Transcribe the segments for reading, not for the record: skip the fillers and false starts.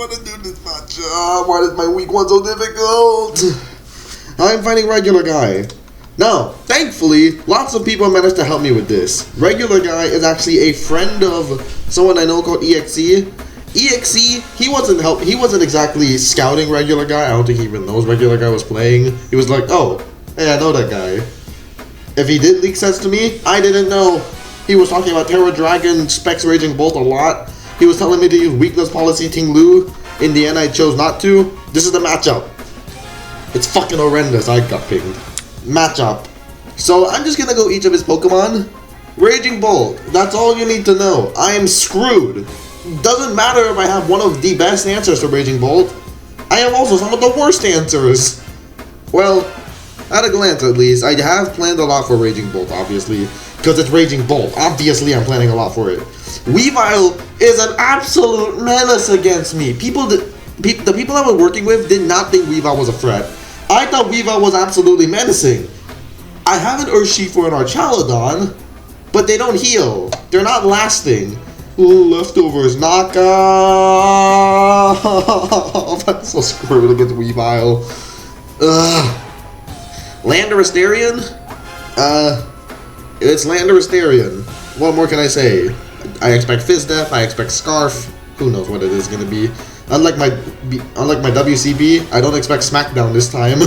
want to do this matchup. Why is my week 1 so difficult? I'm fighting Regular Guy. Now, thankfully, lots of people managed to help me with this. Regular Guy is actually a friend of someone I know called EXE. EXE, he wasn't exactly scouting Regular Guy. I don't think he even knows Regular Guy was playing. He was like, oh, hey, I know that guy. If he did leak sets to me, I didn't know. He was talking about Terra Dragon, Specs Raging Bolt a lot. He was telling me to use weakness policy Ting Lu. In the end, I chose not to. This is the matchup. It's fucking horrendous. I got pinged. Matchup. So I'm just gonna go each of his Pokemon. Raging Bolt. That's all you need to know. I am screwed. Doesn't matter if I have one of the best answers to Raging Bolt. I have also some of the worst answers. Well, at a glance at least, I have planned a lot for Raging Bolt, obviously. Because it's Raging Bolt. Obviously, I'm planning a lot for it. Weavile is an absolute menace against me. The people I was working with did not think Weavile was a threat. I thought Weavile was absolutely menacing. I have an Urshifu and Archaludon, but they don't heal. They're not lasting. Ooh, leftovers, knockoff. I'm so screwed against Weavile. Landorus-Therian? It's Landorus-Therian. What more can I say? I expect Fizz Death, I expect Scarf. Who knows what it is gonna be. Unlike my WCB, I don't expect Smackdown this time.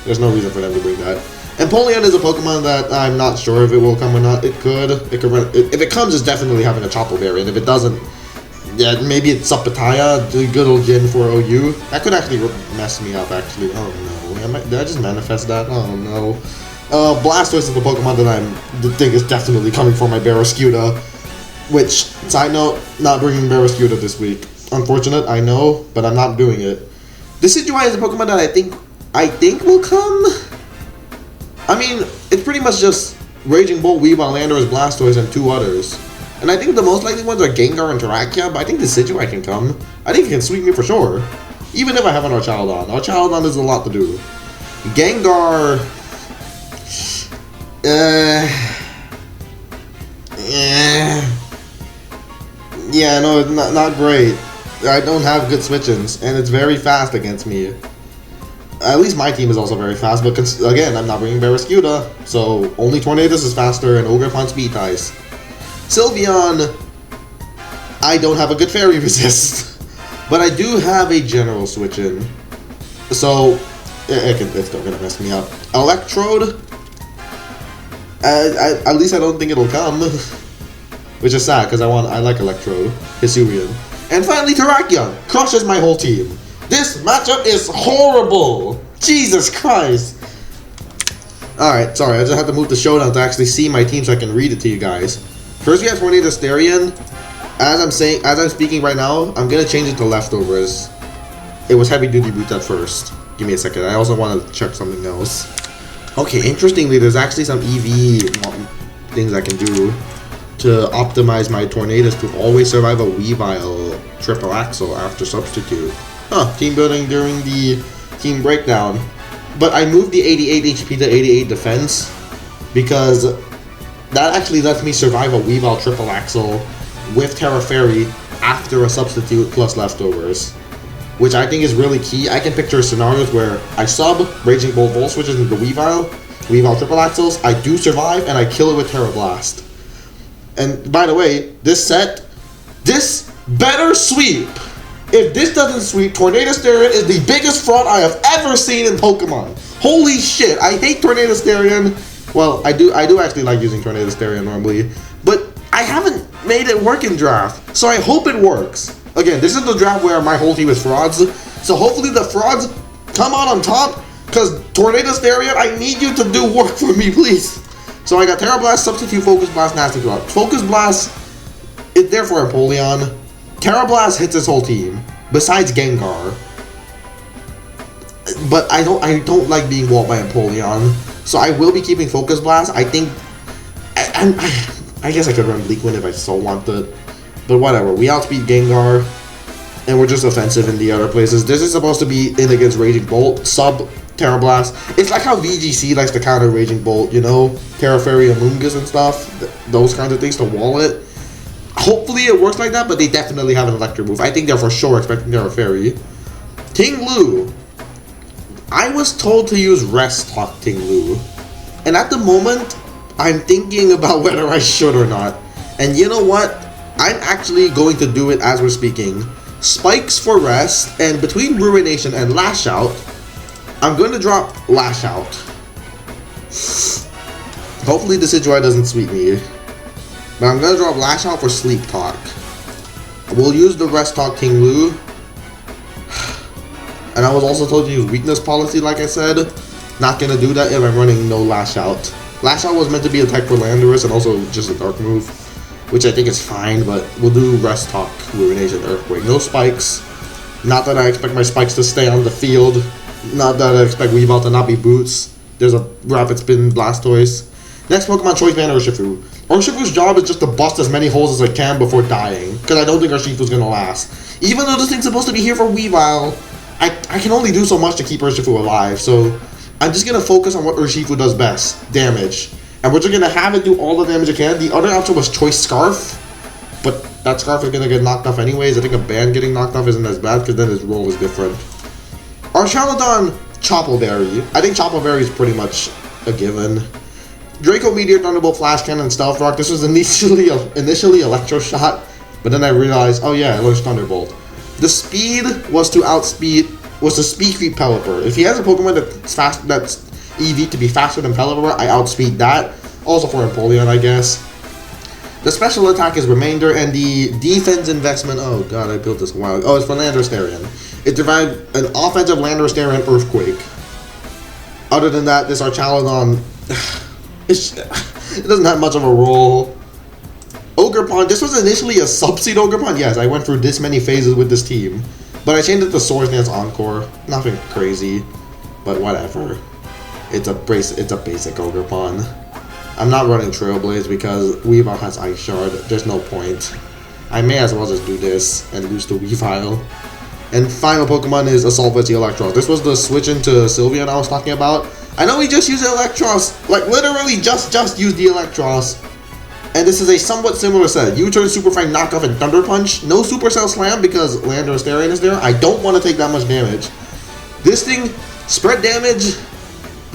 There's no reason for them to bring that. Empoleon is a Pokemon that I'm not sure if it will come or not. It could. If it comes, it's definitely having a Chople variant. If it doesn't, yeah, maybe it's Supataya, the good old Jin for OU. That could actually mess me up, actually. Oh no. Did I just manifest that? Oh no. Blastoise is the Pokemon that I think is definitely coming for my Barraskewda. Which, side note, not bringing Barraskewda this week. Unfortunate, I know, but I'm not doing it. Decidueye is a Pokemon that I think will come. I mean, it's pretty much just Raging Bolt, Weavile, Landorus, Blastoise, and 2 others. And I think the most likely ones are Gengar and Terrakia, but I think Decidueye can come. I think it can sweep me for sure. Even if I have an Archaludon. Archaludon is a lot to do. Gengar... Yeah, no, it's not great. I don't have good switch-ins, and it's very fast against me. At least my team is also very fast, but again, I'm not bringing Barraskewda, so only Tornadus is faster, and Ogerpon speed ties. Sylveon, I don't have a good Fairy Resist, but I do have a general switch-in, so it's still gonna mess me up. Electrode, at least I don't think it'll come, which is sad because I like Electrode, Hisuian. And finally, Terrakion crushes my whole team. This matchup is horrible! Jesus Christ! Alright, sorry, I just had to move the showdown to actually see my team so I can read it to you guys. First we have Tornadus-Therian. As I'm speaking right now, I'm gonna change it to Leftovers. It was Heavy Duty Boots at first. Give me a second, I also want to check something else. Okay, interestingly, there's actually some EV things I can do to optimize my Tornadus to always survive a Weavile Triple Axle after Substitute. Huh, team building during the team breakdown. But I moved the 88 HP to 88 defense because that actually lets me survive a Weavile Triple Axle with Terra Fairy after a Substitute plus Leftovers, which I think is really key. I can picture scenarios where I sub Raging Bolt Volt switches into Weavile Triple Axles, I do survive, and I kill it with Terra Blast. And by the way, this better sweep. If this doesn't sweep, Tornadus-Therian is the biggest fraud I have ever seen in Pokemon. Holy shit, I hate Tornadus-Therian. Well, I do actually like using Tornadus-Therian normally, but I haven't made it work in draft, so I hope it works. Again, this is the draft where my whole team is frauds, so hopefully the frauds come out on top, because Tornadus-Therian, I need you to do work for me, please. So I got Terra Blast, Substitute, Focus Blast, Nasty Plot. Focus Blast is there for Empoleon. Terra Blast hits his whole team, besides Gengar. But I don't like being walled by Empoleon, so I will be keeping Focus Blast. I think, I guess I could run Bleak Wind if I so wanted, but whatever. We outspeed Gengar, and we're just offensive in the other places. This is supposed to be in against Raging Bolt, sub Terra Blast. It's like how VGC likes to counter Raging Bolt, you know? Terra Fairy, Amoonguss and stuff, those kinds of things to wall it. Hopefully it works like that, but they definitely have an Electro move. I think they're for sure expecting their Fairy. King Lu. I was told to use Rest Talk King Lu. And at the moment, I'm thinking about whether I should or not. And you know what? I'm actually going to do it as we're speaking. Spikes for Rest, and between Ruination and Lash Out, I'm going to drop Lash Out. Hopefully the Decidueye doesn't sweep me. But I'm going to drop Lash Out for Sleep Talk. We'll use the Rest Talk King Lu. And I was also told to use Weakness Policy, like I said. Not going to do that if I'm running no Lash Out. Lash Out was meant to be a tech for Landorus and also just a Dark move, which I think is fine, but we'll do Rest Talk, Ruination, Earthquake. No Spikes. Not that I expect my Spikes to stay on the field. Not that I expect Weavile to not be Boots. There's a Rapid Spin Blastoise. Next Pokemon Choice Band, Urshifu. Urshifu's job is just to bust as many holes as I can before dying, because I don't think Urshifu's going to last. Even though this thing's supposed to be here for Weavile, I can only do so much to keep Urshifu alive, so I'm just going to focus on what Urshifu does best, damage. And we're just going to have it do all the damage it can. The other option was Choice Scarf, but that Scarf is going to get knocked off anyways. I think a band getting knocked off isn't as bad, because then his roll is different. Our Charladon, Chople Berry. I think Chople Berry is pretty much a given. Draco Meteor, Thunderbolt, Flash Cannon, Stealth Rock. This was initially Electro Shot, but then I realized, oh yeah, it was Thunderbolt. The speed was to speed creep Pelipper. If he has a Pokemon that's EV to be faster than Pelipper, I outspeed that. Also for Empoleon, I guess. The special attack is Remainder, and the defense investment, oh god, I built this a while ago. Oh, it's for Landorus Therian. It derived an offensive Landorus Therian Earthquake. Other than that, this Archaludon, it doesn't have much of a role. Ogerpon, this was initially a Subseed Ogerpon. Yes, I went through this many phases with this team. But I changed it to Swords Dance Encore. Nothing crazy, but whatever. It's a basic Ogerpon. I'm not running Trailblaze because Weavile has Ice Shard. There's no point. I may as well just do this and lose to Weavile. And final Pokemon is Assault Vest Electros. This was the switch into Sylveon I was talking about. I know we just used the Electros, like literally just used the Electros. And this is a somewhat similar set. U-Turn, Super Fang, Knockoff, and Thunder Punch. No Supercell Slam because Landorus Therian is there. I don't want to take that much damage. This thing, spread damage,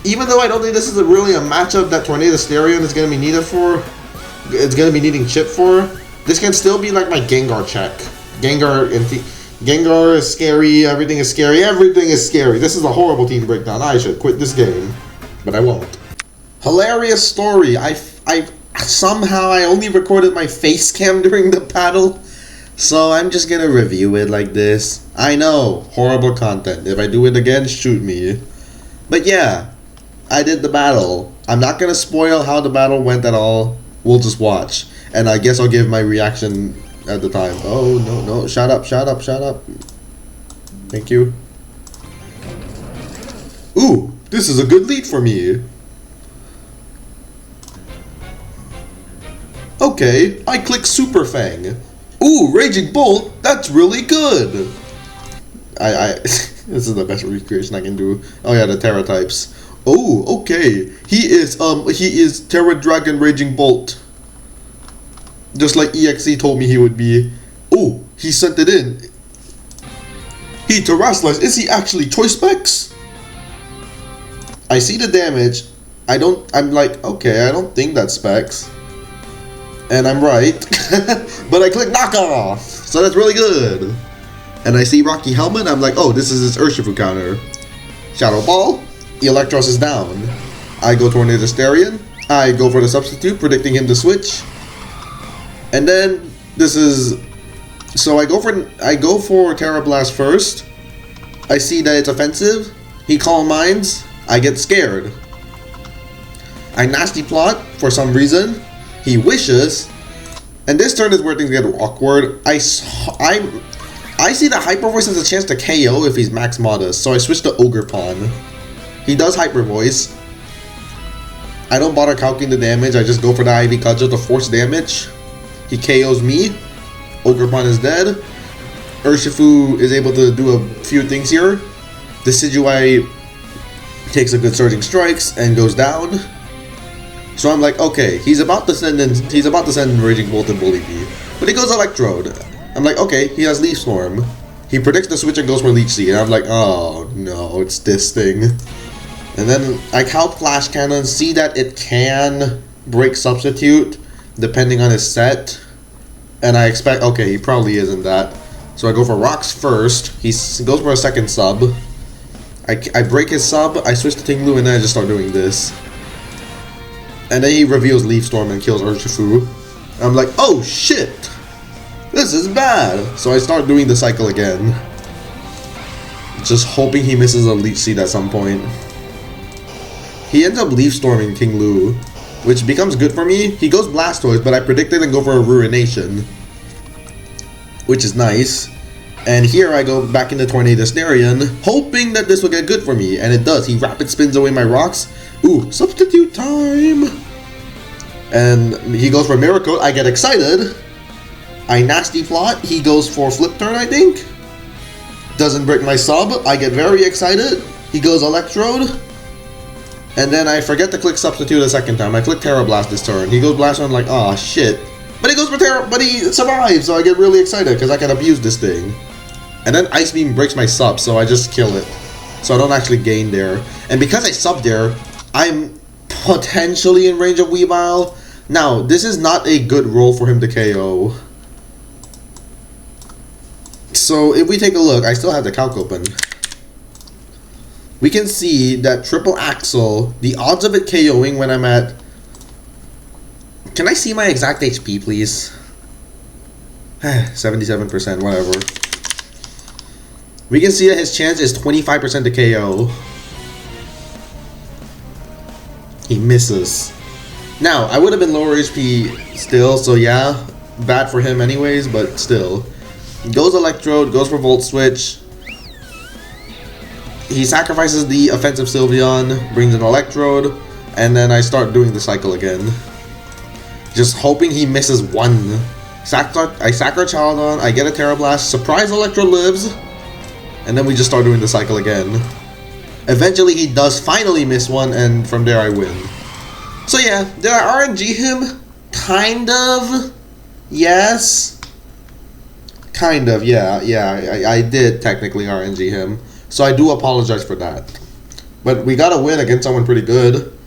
even though I don't think this is really a matchup that Tornadus Therian is going to be needed for, it's going to be needing chip for, this can still be like my Gengar check. Gengar is scary, everything is scary, everything is scary. This is a horrible team breakdown. I should quit this game, but I won't. Hilarious story. Somehow I only recorded my face cam during the battle, so I'm just gonna review it like this. I know, horrible content. If I do it again, shoot me. But yeah, I did the battle. I'm not gonna spoil how the battle went at all. We'll just watch. And I guess I'll give my reaction at the time. Oh, no, shut up. Thank you. Ooh, this is a good lead for me. Okay, I click Super Fang. Ooh, Raging Bolt, that's really good. This is the best recreation I can do. Oh yeah, the Terra types. Oh, okay. He is Terra Dragon Raging Bolt. Just like EXE told me he would be. Oh, he sent it in. He Terrasilize. Is he actually Choice Specs? I see the damage. I'm like, okay, I don't think that's Specs. And I'm right. But I click Knockoff. So that's really good. And I see Rocky Helmet. I'm like, oh, this is his Urshifu counter. Shadow Ball. Electros is down. I go Tornadus Therian. I go for the substitute, predicting him to switch. And then this is, so I go for Terra Blast first. I see that it's offensive. He Calm Minds. I get scared. I Nasty Plot for some reason. He Wishes. And this turn is where things get awkward. I see that Hyper Voice has a chance to KO if he's Max Modest, so I switch to Ogerpon. He does Hyper Voice. I don't bother calculating the damage, I just go for the Ivy Cudgel to force damage. He KOs me. Ogerpon is dead. Urshifu is able to do a few things here. Decidueye takes a good Surging Strikes and goes down. So I'm like, okay, he's about to send Raging Bolt and Bully Bee. But he goes Electrode. I'm like, okay, he has Leaf Storm. He predicts the switch and goes for Leech Seed. And I'm like, oh no, it's this thing. And then I Calc Flash Cannon, see that it can break Substitute depending on his set. And I expect, okay, he probably isn't that. So I go for Rocks first. He goes for a second sub. I break his sub, I switch to Ting Lu, and then I just start doing this. And then he reveals Leaf Storm and kills Urshifu. I'm like, oh shit! This is bad! So I start doing the cycle again. Just hoping he misses a Leech Seed at some point. He ends up Leaf Storming Ting Lu, which becomes good for me. He goes Blastoise, but I predicted and go for a Ruination, which is nice. And here I go back into Tornado Starion, hoping that this will get good for me, and it does. He rapid spins away my rocks. Ooh, substitute time! And he goes for Miracle. I get excited. I Nasty Plot. He goes for Flip Turn, I think. Doesn't break my sub. I get very excited. He goes Electrode. And then I forget to click Substitute a second time. I click Terra Blast this turn. He goes Blast, and I'm like, oh shit. But he goes for Terra, but he survives, so I get really excited because I can abuse this thing. And then Ice Beam breaks my sub, so I just kill it. So I don't actually gain there. And because I sub there, I'm potentially in range of Weavile. Now, this is not a good roll for him to KO. So if we take a look, I still have the calc open. We can see that Triple Axle, the odds of it KOing when I'm at... Can I see my exact HP, please? 77%, whatever. We can see that his chance is 25% to KO. He misses. Now, I would have been lower HP still, so yeah, bad for him anyways, but still. Goes Electrode, goes for Volt Switch. He sacrifices the offensive Sylveon, brings an Electrode, and then I start doing the cycle again. Just hoping he misses one. I Sacro Chaldon, I get a Terra Blast, Surprise Electrode lives, and then we just start doing the cycle again. Eventually he does finally miss one, and from there I win. So yeah, did I RNG him? Kind of. Yes. Kind of, yeah, I did technically RNG him. So I do apologize for that. But we got a win against someone pretty good.